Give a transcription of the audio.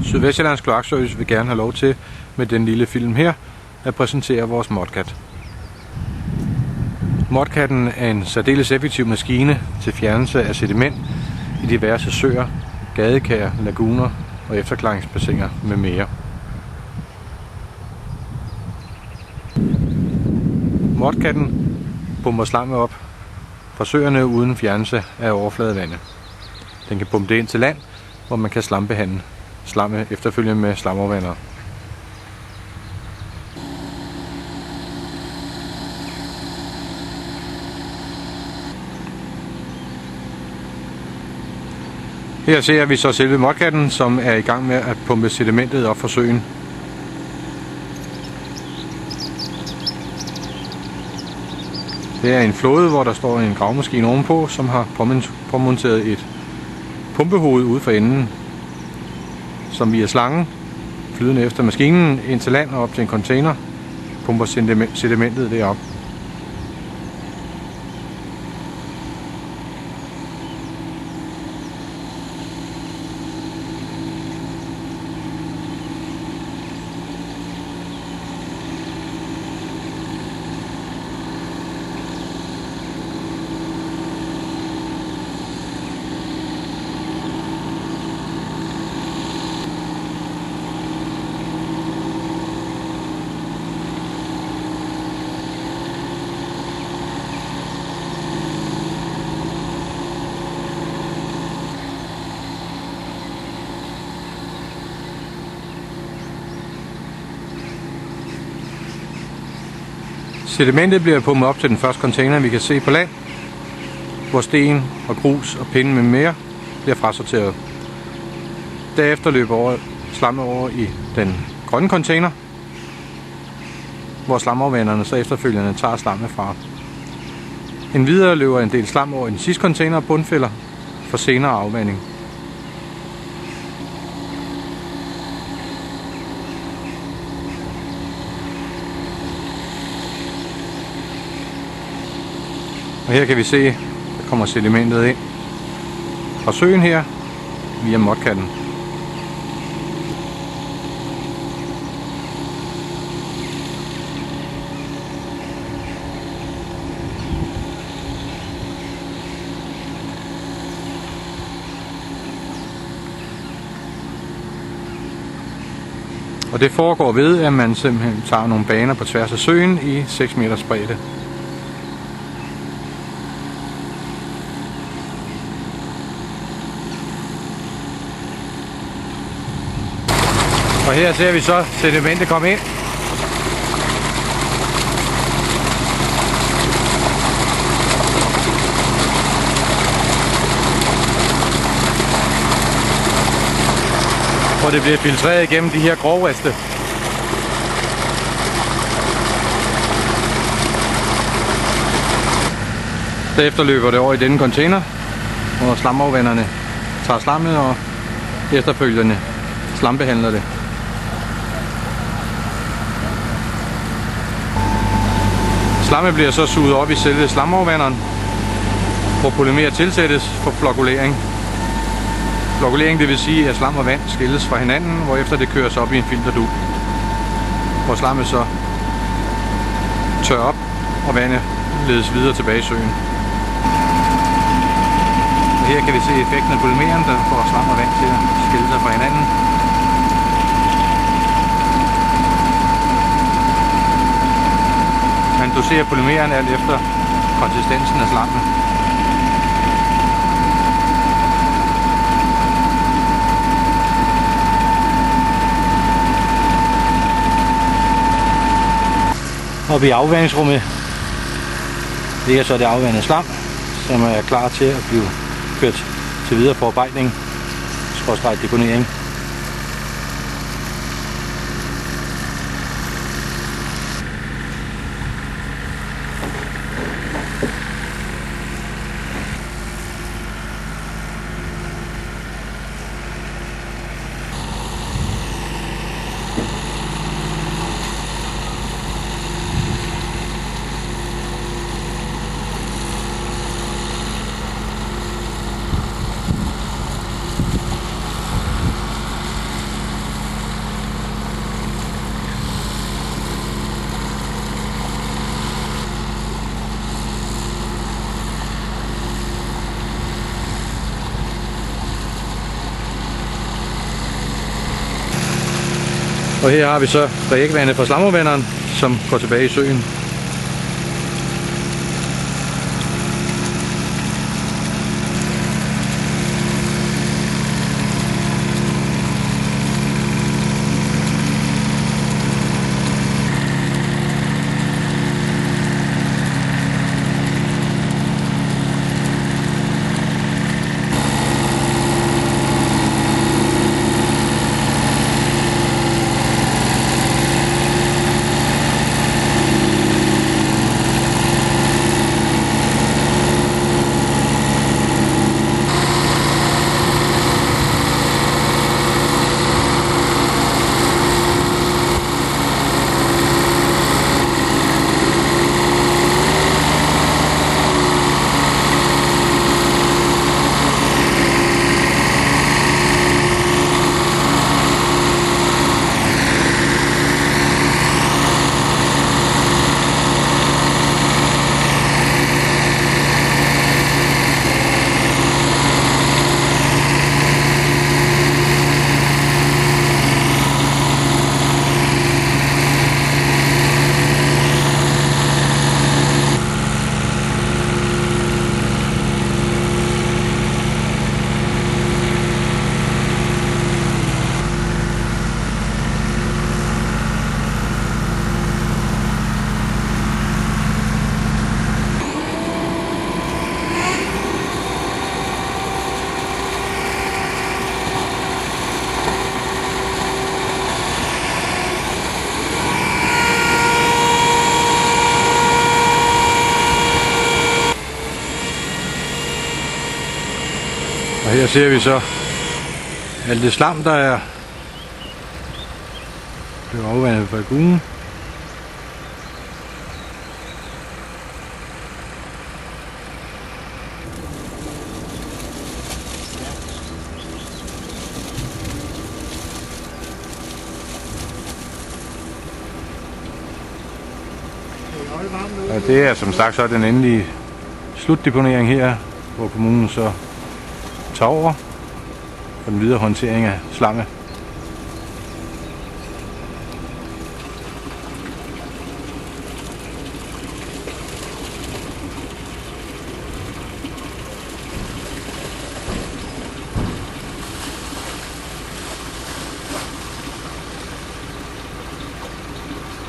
Sydvestjyllands Kloakservice vil gerne have lov til med den lille film her at præsentere vores Modcat. Modcatten er en særdeles effektiv maskine til fjernelse af sediment i diverse søer, gadekær, laguner og efterklaringsbassiner med mere. Modcatten pumper slammet op fra søerne uden fjernelse af overfladevandet. Den kan pumpe det ind til land, hvor man kan slambehandle slammet efterfølgende med slamafvandere. Her ser vi så selve Modcatten, som er i gang med at pumpe sedimentet op fra søen. Det er en flåde, hvor der står en gravemaskine ovenpå, som har påmonteret et pumpehoved ude for enden, som via slangen, flydende efter maskinen, ind til land og op til en container, pumper sedimentet derop. Sedimentet bliver pumpet op til den første container, vi kan se på land, hvor sten og grus og pinde med mere bliver frasorteret. Derefter løber slammet over i den grønne container, hvor slamafvanderne så efterfølgende tager slammet fra. Endvidere løber en del slam over i den sidste container og bundfælder for senere afvanding. Og her kan vi se, at der kommer sedimentet ind fra søen her via Modcatten. Og det foregår ved, at man simpelthen tager nogle baner på tværs af søen i 6 meters bredde. Og her ser vi så sedimentet komme ind. Hvor det bliver filtreret igennem de her grovriste. Derefter løber det over i denne container, hvor slamafvanderne tager slammet og efterfølgende slambehandler det. Slammet bliver så suget op i selve slamafvanderen, hvor polymer tilsættes for flokkulering. Flokkulering, det vil sige, at slam og vand skilles fra hinanden, hvorefter det køres op i en filterdug, hvor slammet så tørrer op, og vandet ledes videre tilbage i søen. Og her kan vi se effekten af polymeren, der får slam og vand til at skille sig fra hinanden. Man doserer polymeren alt efter konsistensen af slammet. Oppe i afvandingsrummet ligger så det afvandede slam, som er klar til at blive kørt til videre forarbejdning, / deponering. Og her har vi så reagvandet fra slamafvanderen, som går tilbage i søen. Og her ser vi så alt det slam, der er blevet afvandet fra lagunen. Og det er som sagt så den endelige slutdeponering her, hvor kommunen så tager over for den videre håndtering af slammet.